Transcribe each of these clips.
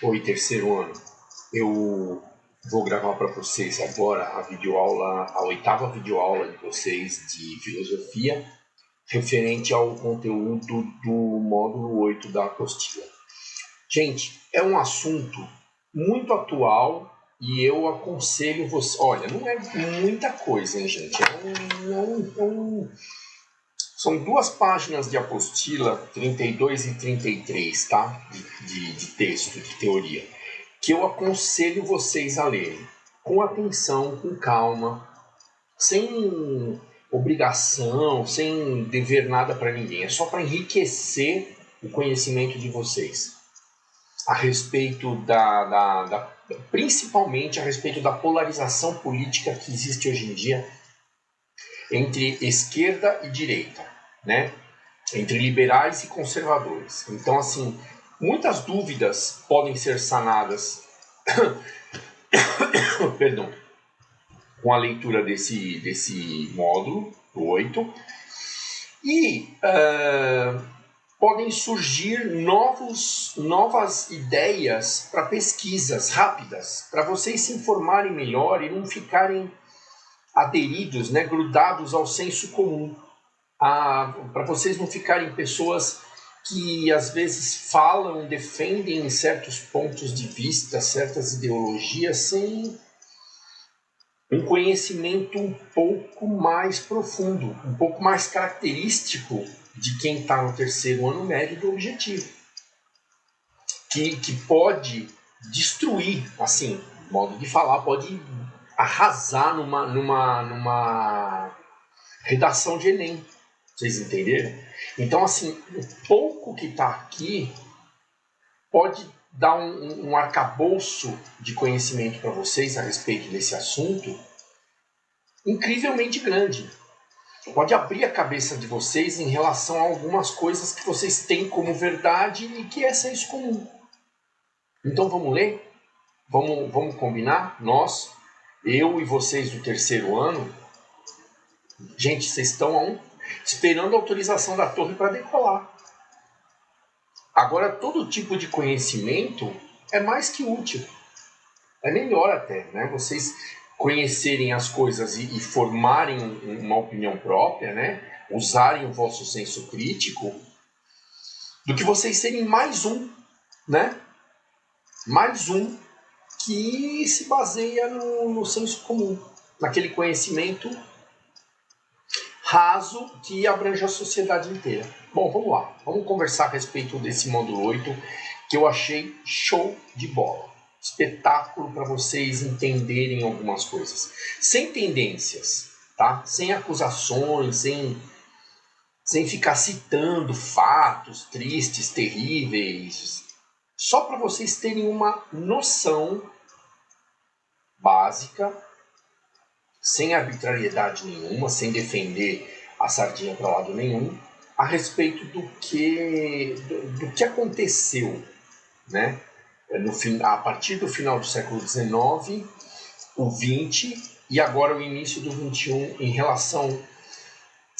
Oi, terceiro ano. Eu vou gravar para vocês agora a videoaula, a oitava videoaula de vocês de filosofia, referente ao conteúdo do módulo 8 da apostila. Gente, é um assunto muito atual e eu aconselho você... Olha, não é muita coisa, hein, gente? São 2 páginas de apostila, 32 e 33, tá? De texto, de teoria, que eu aconselho vocês a lerem com atenção, com calma, sem obrigação, sem dever nada para ninguém. É só para enriquecer o conhecimento de vocês a respeito principalmente a respeito da polarização política que existe hoje em dia entre esquerda e direita, né? Entre liberais e conservadores. Então, assim, muitas dúvidas podem ser sanadas perdão, com a leitura desse módulo, o 8, e podem surgir novas ideias para pesquisas rápidas, para vocês se informarem melhor e não ficarem aderidos, né, grudados ao senso comum, para vocês não ficarem pessoas que às vezes falam, defendem certos pontos de vista, certas ideologias, sem um conhecimento um pouco mais profundo, um pouco mais característico de quem está no terceiro ano médio do objetivo, que pode destruir, assim, modo de falar, pode arrasar numa redação de Enem. Vocês entenderam? Então, assim, o pouco que está aqui pode dar um arcabouço de conhecimento para vocês a respeito desse assunto incrivelmente grande. Pode abrir a cabeça de vocês em relação a algumas coisas que vocês têm como verdade e que é senso comum. Então vamos ler? Vamos combinar? Nós, eu e vocês do terceiro ano. Gente, vocês estão esperando a autorização da torre para decolar. Agora, todo tipo de conhecimento é mais que útil. É melhor até, né? Vocês conhecerem as coisas e formarem uma opinião própria, né? Usarem o vosso senso crítico, do que vocês serem mais um, né? Mais um que se baseia no senso comum, naquele conhecimento raso que abrange a sociedade inteira. Bom, vamos lá. Vamos conversar a respeito desse módulo 8, que eu achei show de bola. Espetáculo para vocês entenderem algumas coisas. Sem tendências, tá? Sem acusações, sem ficar citando fatos tristes, terríveis. Só para vocês terem uma noção básica, sem arbitrariedade nenhuma, sem defender a sardinha para lado nenhum, a respeito do que aconteceu, né? A partir do final do século XIX, o XX e agora o início do XXI em relação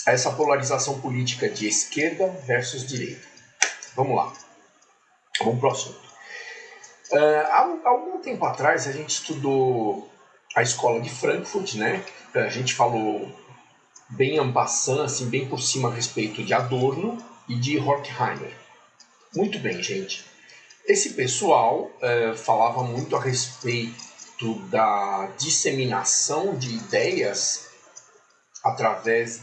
a essa polarização política de esquerda versus direita. Vamos lá, vamos para o assunto. Há algum tempo atrás a gente estudou a escola de Frankfurt, né? A gente falou bem en passant, assim, bem por cima a respeito de Adorno e de Horkheimer. Muito bem, gente. Esse pessoal falava muito a respeito da disseminação de ideias através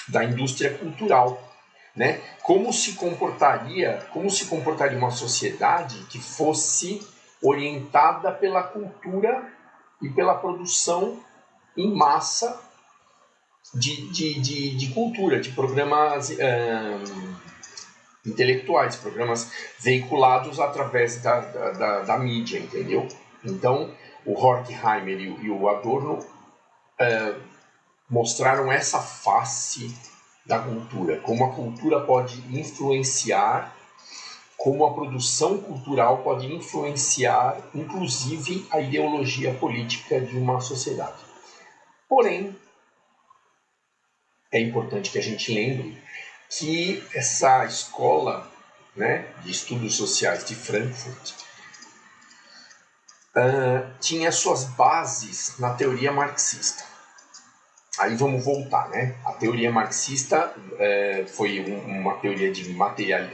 da indústria cultural, né? Como se comportaria uma sociedade que fosse orientada pela cultura e pela produção em massa de cultura, de programas intelectuais, programas veiculados através da mídia, entendeu? Então, o Horkheimer e o Adorno mostraram essa face da cultura, como a cultura pode influenciar, como a produção cultural pode influenciar, inclusive, a ideologia política de uma sociedade. Porém, é importante que a gente lembre que essa escola né, de Estudos Sociais de Frankfurt, tinha suas bases na teoria marxista. Aí vamos voltar, né? A teoria marxista foi uma teoria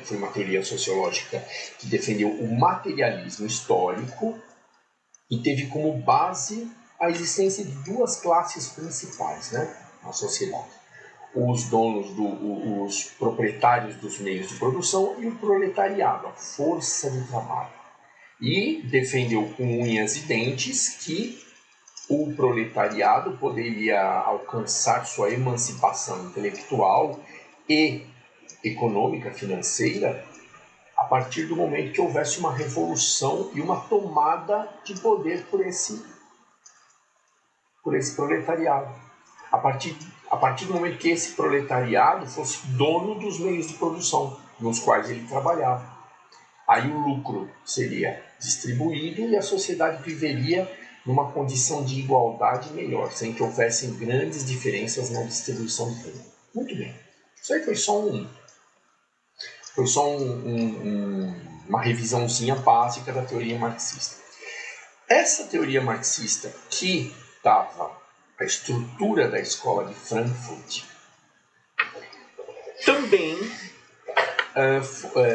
foi uma teoria sociológica que defendeu o materialismo histórico e teve como base a existência de duas classes principais, né, na sociedade: os proprietários dos meios de produção e o proletariado, a força de trabalho. E defendeu com unhas e dentes que o proletariado poderia alcançar sua emancipação intelectual e econômica, financeira, a partir do momento que houvesse uma revolução e uma tomada de poder por esse proletariado. A partir do momento que esse proletariado fosse dono dos meios de produção nos quais ele trabalhava. Aí o lucro seria distribuído e a sociedade viveria numa condição de igualdade melhor, sem que houvessem grandes diferenças na distribuição de renda. Muito bem. Isso aí foi só uma revisãozinha básica da teoria marxista. Essa teoria marxista, que dava a estrutura da escola de Frankfurt, também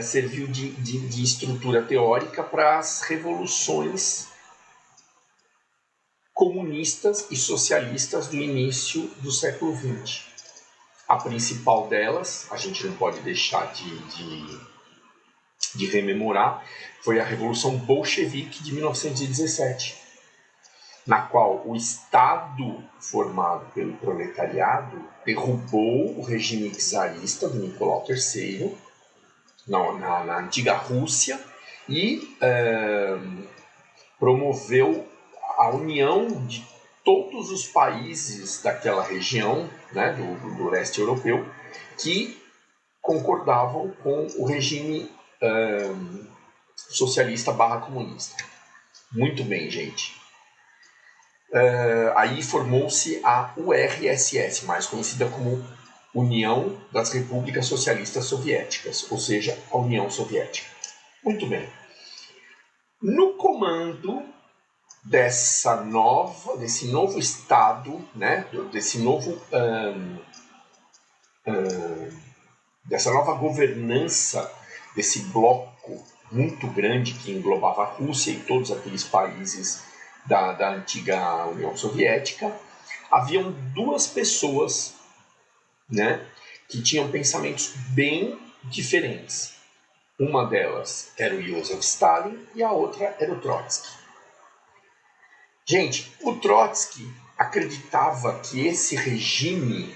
serviu de estrutura teórica para as revoluções comunistas e socialistas do início do século XX. A principal delas, a gente não pode deixar de rememorar, foi a Revolução Bolchevique de 1917, na qual o Estado formado pelo proletariado derrubou o regime czarista do Nicolau III na antiga Rússia e promoveu a união de todos os países daquela região, né, do leste europeu, que concordavam com o regime socialista / comunista. Muito bem, gente. Aí formou-se a URSS, mais conhecida como União das Repúblicas Socialistas Soviéticas, ou seja, a União Soviética. Muito bem. No comando desse novo Estado, né, dessa nova governança, desse bloco muito grande que englobava a Rússia e todos aqueles países da antiga União Soviética, haviam duas pessoas, né, que tinham pensamentos bem diferentes. Uma delas era o Joseph Stalin e a outra era o Trotsky. Gente, o Trotsky acreditava que esse regime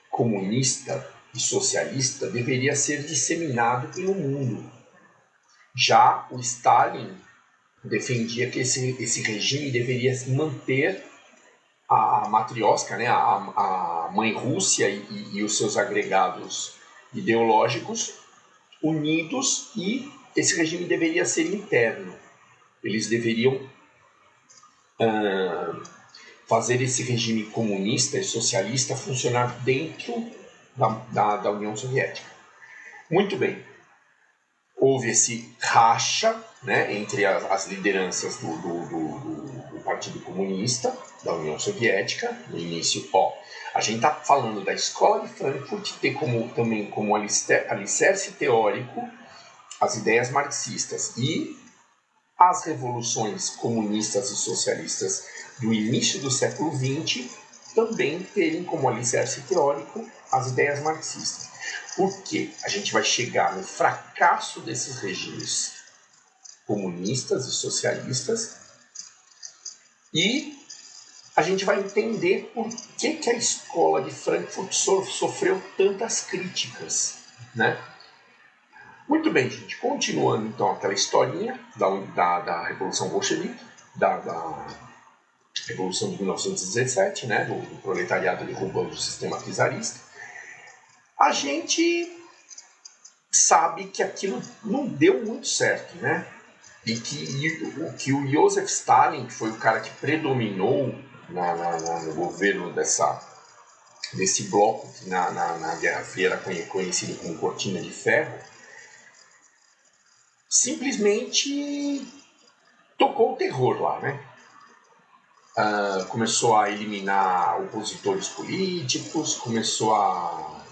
comunista e socialista deveria ser disseminado pelo mundo. Já o Stalin defendia que esse regime deveria manter a matrioska, né, a mãe Rússia e os seus agregados ideológicos unidos, e esse regime deveria ser interno. Eles deveriam fazer esse regime comunista e socialista funcionar dentro da União Soviética. Muito bem. Houve esse racha, né, entre as lideranças do Partido Comunista da União Soviética. No início, a gente está falando da Escola de Frankfurt ter também como alicerce teórico as ideias marxistas e as revoluções comunistas e socialistas do início do século XX também terem como alicerce teórico as ideias marxistas. Porque a gente vai chegar no fracasso desses regimes comunistas e socialistas e a gente vai entender por que a escola de Frankfurt sofreu tantas críticas, né? Muito bem, gente. Continuando, então, aquela historinha da Revolução Bolchevique, da Revolução de 1917, né, do proletariado derrubando o sistema czarista. A gente sabe que aquilo não deu muito certo, né? E que o Joseph Stalin, que foi o cara que predominou no governo desse bloco que na Guerra Fria era conhecido como Cortina de Ferro, simplesmente tocou o terror lá, né? Começou a eliminar opositores políticos, começou a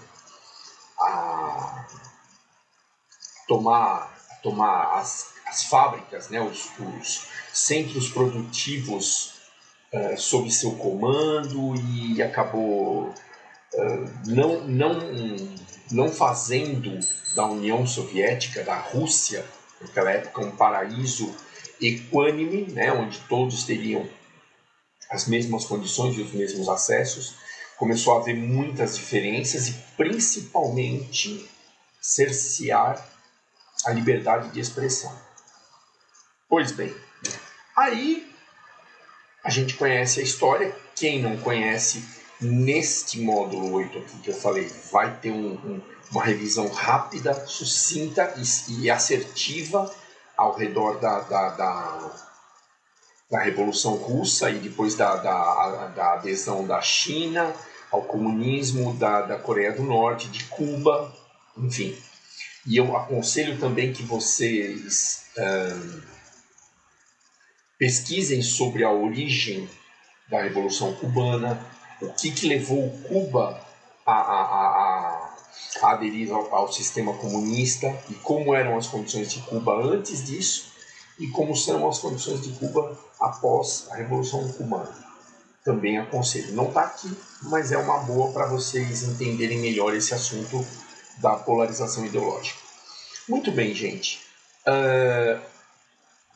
tomar as fábricas, né, os centros produtivos sob seu comando e acabou não fazendo da União Soviética, da Rússia, naquela época, um paraíso equânime, né, onde todos teriam as mesmas condições e os mesmos acessos. Começou a haver muitas diferenças e, principalmente, cercear a liberdade de expressão. Pois bem, aí a gente conhece a história. Quem não conhece, neste módulo 8 aqui que eu falei, vai ter uma revisão rápida, sucinta e assertiva ao redor da Revolução Russa e depois da adesão da China ao comunismo, da Coreia do Norte, de Cuba, enfim. E eu aconselho também que vocês pesquisem sobre a origem da Revolução Cubana, o que levou Cuba a aderir ao sistema comunista e como eram as condições de Cuba antes disso e como são as condições de Cuba após a Revolução Cubana. Também aconselho. Não está aqui, mas é uma boa para vocês entenderem melhor esse assunto da polarização ideológica. Muito bem, gente.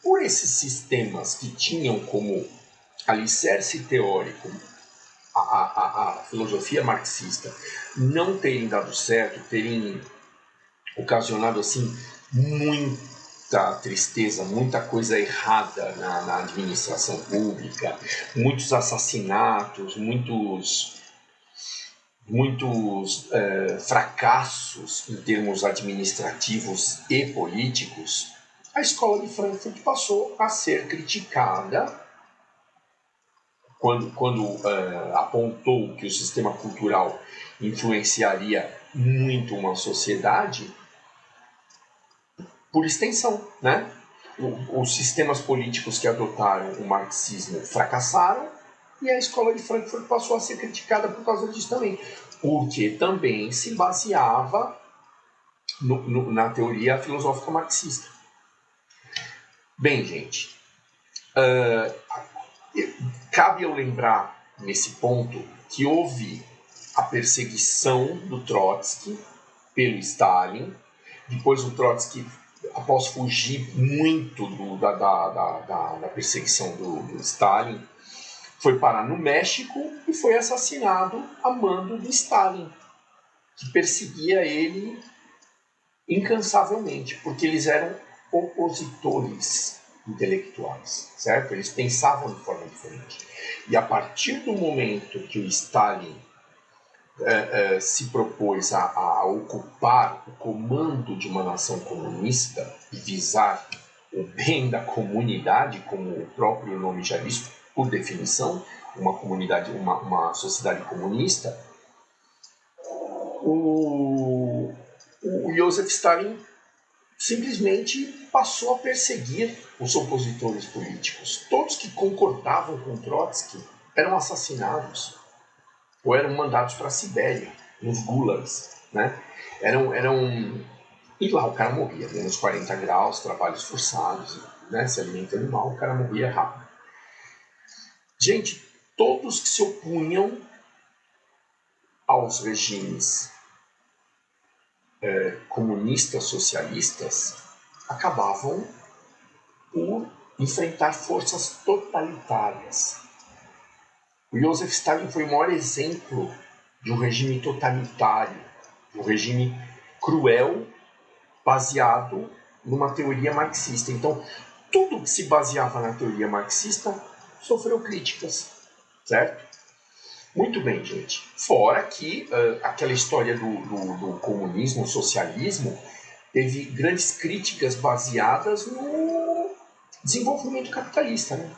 Por esses sistemas que tinham como alicerce teórico a filosofia marxista não terem dado certo, terem ocasionado assim muita tristeza, muita coisa errada na administração pública, muitos assassinatos, muitos fracassos em termos administrativos e políticos, a escola de Frankfurt passou a ser criticada quando apontou que o sistema cultural influenciaria muito uma sociedade, por extensão, né? Os sistemas políticos que adotaram o marxismo fracassaram e a escola de Frankfurt passou a ser criticada por causa disso também, porque também se baseava na teoria filosófica marxista. Bem, gente, cabe eu lembrar nesse ponto que houve a perseguição do Trotsky pelo Stalin. Depois o Trotsky, após fugir muito da perseguição do Stalin, foi parar no México e foi assassinado a mando de Stalin, que perseguia ele incansavelmente, porque eles eram opositores intelectuais, certo? Eles pensavam de forma diferente. E a partir do momento que o Stalin se propôs a ocupar o comando de uma nação comunista e visar o bem da comunidade, como o próprio nome já diz, por definição, uma sociedade comunista, o Joseph Stalin simplesmente passou a perseguir os opositores políticos. Todos que concordavam com Trotsky eram assassinados ou eram mandados para a Sibéria, nos gulags, né? E lá o cara morria, menos 40 graus, trabalhos forçados, né? Se alimentando mal, o cara morria rápido. Gente, todos que se opunham aos regimes comunistas, socialistas, acabavam por enfrentar forças totalitárias. O Joseph Stalin foi o maior exemplo de um regime totalitário, de um regime cruel, baseado numa teoria marxista. Então, tudo que se baseava na teoria marxista sofreu críticas, certo? Muito bem, gente. Fora que aquela história do comunismo, socialismo, teve grandes críticas baseadas no desenvolvimento capitalista, né?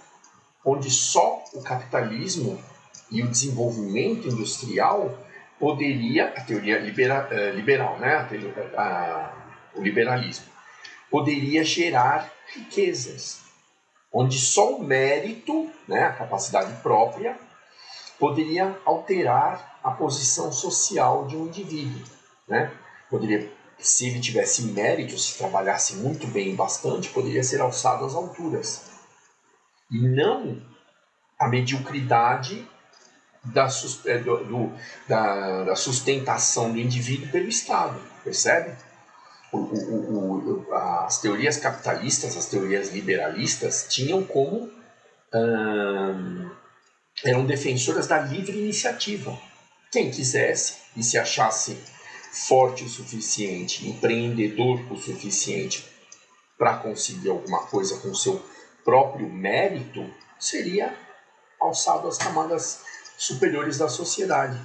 Onde só o capitalismo e o desenvolvimento industrial poderia, a teoria liberal, né? O liberalismo, poderia gerar riquezas, onde só o mérito, né, a capacidade própria, poderia alterar a posição social de um indivíduo, né? Poderia, se ele tivesse mérito, se trabalhasse muito bem e bastante, poderia ser alçado às alturas. E não a mediocridade da sustentação do indivíduo pelo Estado, percebe? As teorias capitalistas, as teorias liberalistas, tinham como eram defensoras da livre iniciativa. Quem quisesse e se achasse forte o suficiente, empreendedor o suficiente para conseguir alguma coisa com seu próprio mérito, seria alçado às camadas superiores da sociedade,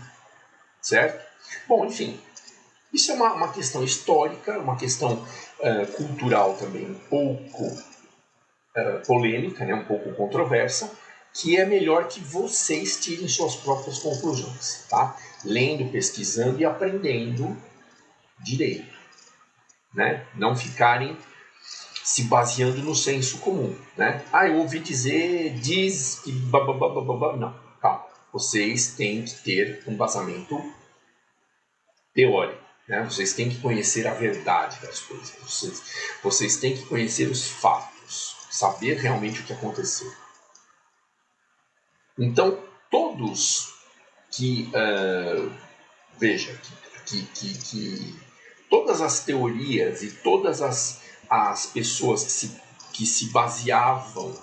certo? Bom, enfim, isso é uma questão histórica, uma questão cultural também um pouco polêmica, né, um pouco controversa, que é melhor que vocês tirem suas próprias conclusões, tá? Lendo, pesquisando e aprendendo direito, né? Não ficarem se baseando no senso comum, né? Eu ouvi dizer, diz que... Não, calma. Vocês têm que ter um embasamento teórico, né? Vocês têm que conhecer a verdade das coisas. Vocês têm que conhecer os fatos, saber realmente o que aconteceu. Então, todos que... veja, que todas as teorias e todas as pessoas que se baseavam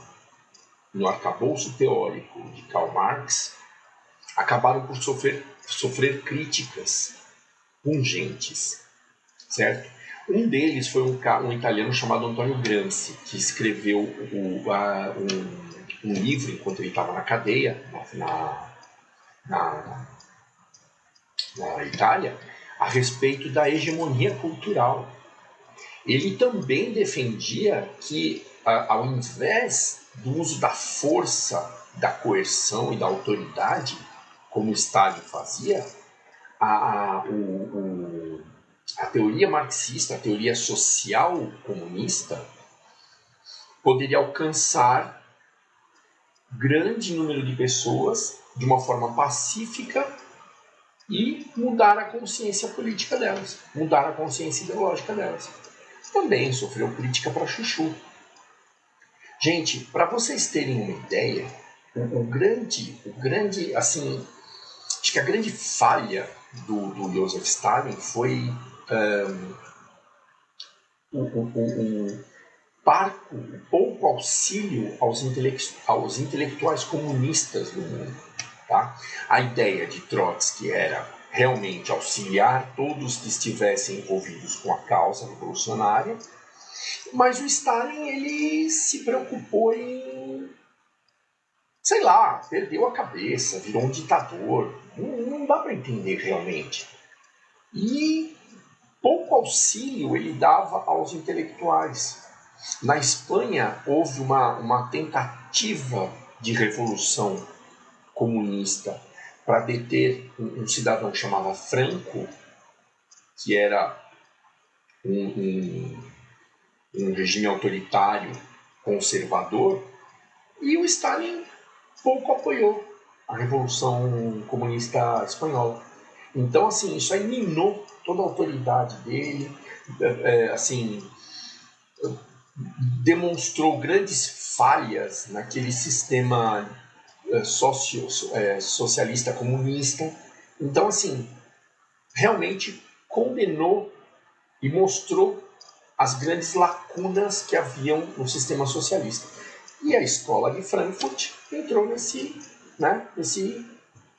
no arcabouço teórico de Karl Marx acabaram por sofrer críticas pungentes, certo? Um deles foi um italiano chamado Antonio Gramsci, que escreveu um livro enquanto ele estava na cadeia, na Itália, a respeito da hegemonia cultural. Ele também defendia que, ao invés do uso da força, da coerção e da autoridade, como Stalin fazia, a teoria marxista, a teoria social comunista, poderia alcançar grande número de pessoas de uma forma pacífica e mudar a consciência política delas, mudar a consciência ideológica delas. Também sofreu crítica para chuchu. Gente, para vocês terem uma ideia, o grande, assim, acho que a grande falha do Joseph Stalin foi o pouco auxílio aos intelectuais comunistas do mundo. Tá? A ideia de Trotsky era realmente auxiliar todos que estivessem envolvidos com a causa revolucionária, mas o Stalin ele se preocupou em, sei lá, perdeu a cabeça, virou um ditador, não dá para entender realmente. E pouco auxílio ele dava aos intelectuais. Na Espanha houve uma tentativa de revolução comunista para deter um cidadão chamado Franco, que era um regime autoritário conservador, e o Stalin pouco apoiou a Revolução Comunista Espanhola. Então, assim, isso aí minou toda a autoridade dele, assim, demonstrou grandes falhas naquele sistema socialista comunista. Então, assim, realmente condenou e mostrou as grandes lacunas que haviam no sistema socialista. E a escola de Frankfurt entrou nesse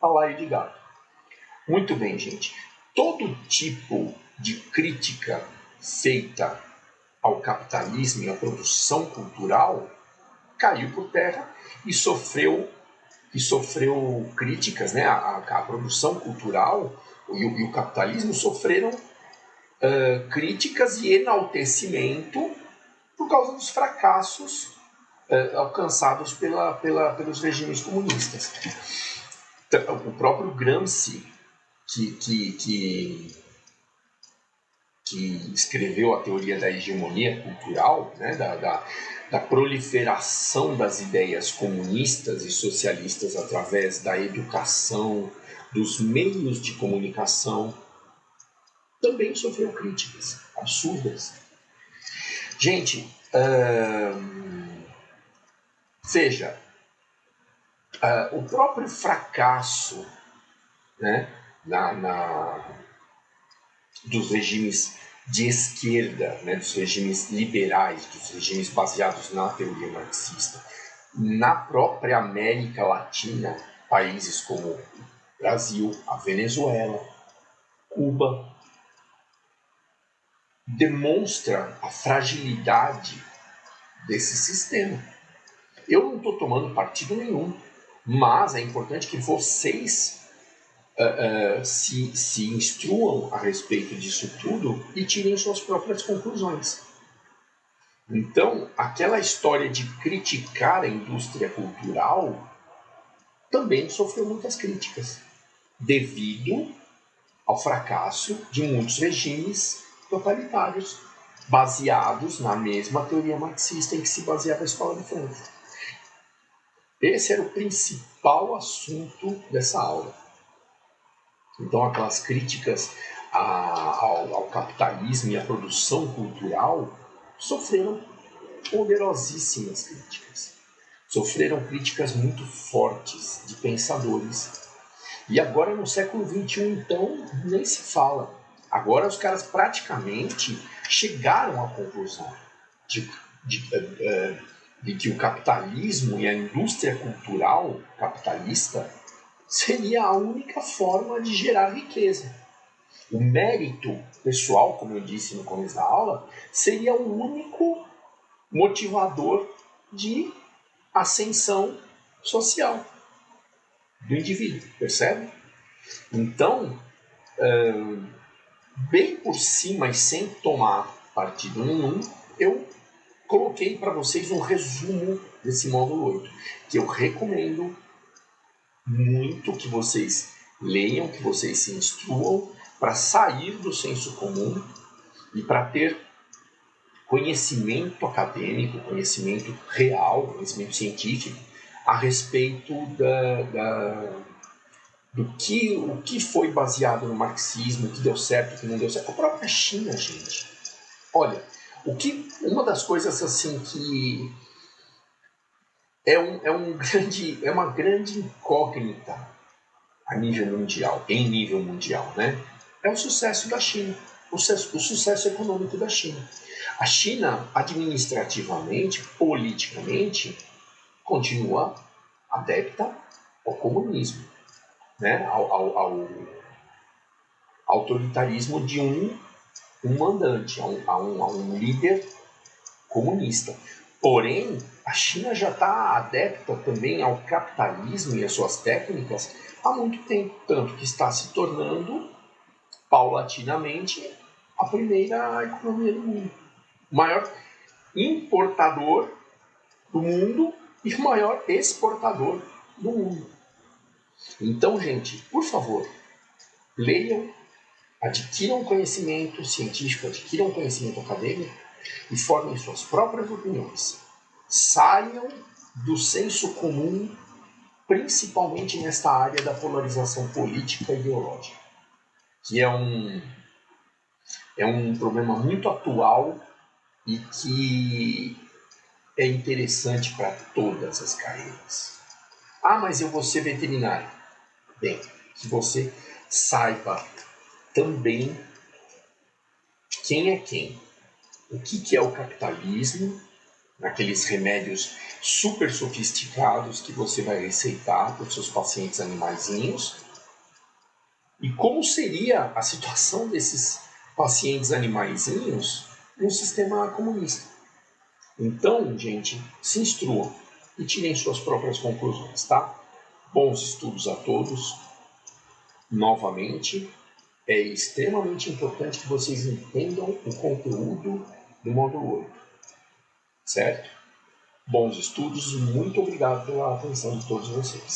balaio de gato. Muito bem, gente. Todo tipo de crítica feita ao capitalismo e à produção cultural caiu por terra e sofreu críticas, né? A produção cultural e o capitalismo sofreram críticas e enaltecimento por causa dos fracassos alcançados pelos regimes comunistas. O próprio Gramsci, que que escreveu a teoria da hegemonia cultural, né, da proliferação das ideias comunistas e socialistas através da educação, dos meios de comunicação, também sofreu críticas absurdas. Gente, veja, o próprio fracasso, né, dos regimes de esquerda, né, dos regimes liberais, dos regimes baseados na teoria marxista, na própria América Latina, países como Brasil, a Venezuela, Cuba, demonstra a fragilidade desse sistema. Eu não estou tomando partido nenhum, mas é importante que vocês se instruam a respeito disso tudo e tirem suas próprias conclusões. Então, aquela história de criticar a indústria cultural também sofreu muitas críticas, devido ao fracasso de muitos regimes totalitários, baseados na mesma teoria marxista em que se baseava a Escola de Frankfurt. Esse era o principal assunto dessa aula. Então, aquelas críticas ao capitalismo e à produção cultural sofreram poderosíssimas críticas. Sofreram críticas muito fortes de pensadores. E agora, no século XXI, então, nem se fala. Agora, os caras praticamente chegaram à conclusão de que o capitalismo e a indústria cultural capitalista seria a única forma de gerar riqueza. O mérito pessoal, como eu disse no começo da aula, seria o único motivador de ascensão social do indivíduo, percebe? Então, bem por cima e sem tomar partido nenhum, eu coloquei para vocês um resumo desse módulo 8, que eu recomendo muito que vocês leiam, que vocês se instruam para sair do senso comum e para ter conhecimento acadêmico, conhecimento real, conhecimento científico a respeito do que foi baseado no marxismo, o que deu certo, o que não deu certo. A própria China, gente. Olha, uma das coisas assim que é uma grande incógnita em nível mundial, né? É o sucesso da China, o sucesso econômico da China. A China, administrativamente, politicamente, continua adepta ao comunismo, né? ao autoritarismo de um mandante, a um líder comunista. Porém, a China já está adepta também ao capitalismo e às suas técnicas há muito tempo, tanto que está se tornando, paulatinamente, a primeira economia do mundo. O maior importador do mundo e o maior exportador do mundo. Então, gente, por favor, leiam, adquiram conhecimento científico, adquiram conhecimento acadêmico e formem suas próprias opiniões. Saiam do senso comum, principalmente nesta área da polarização política e ideológica, que é um problema muito atual e que é interessante para todas as carreiras. Ah, mas eu vou ser veterinário. Bem, que você saiba também quem é quem. O que é o capitalismo, naqueles remédios super sofisticados que você vai receitar para os seus pacientes animaizinhos, e como seria a situação desses pacientes animaizinhos num sistema comunista. Então, gente, se instruam e tirem suas próprias conclusões, tá? Bons estudos a todos. Novamente, é extremamente importante que vocês entendam o conteúdo do módulo 8, certo? Bons estudos e muito obrigado pela atenção de todos vocês.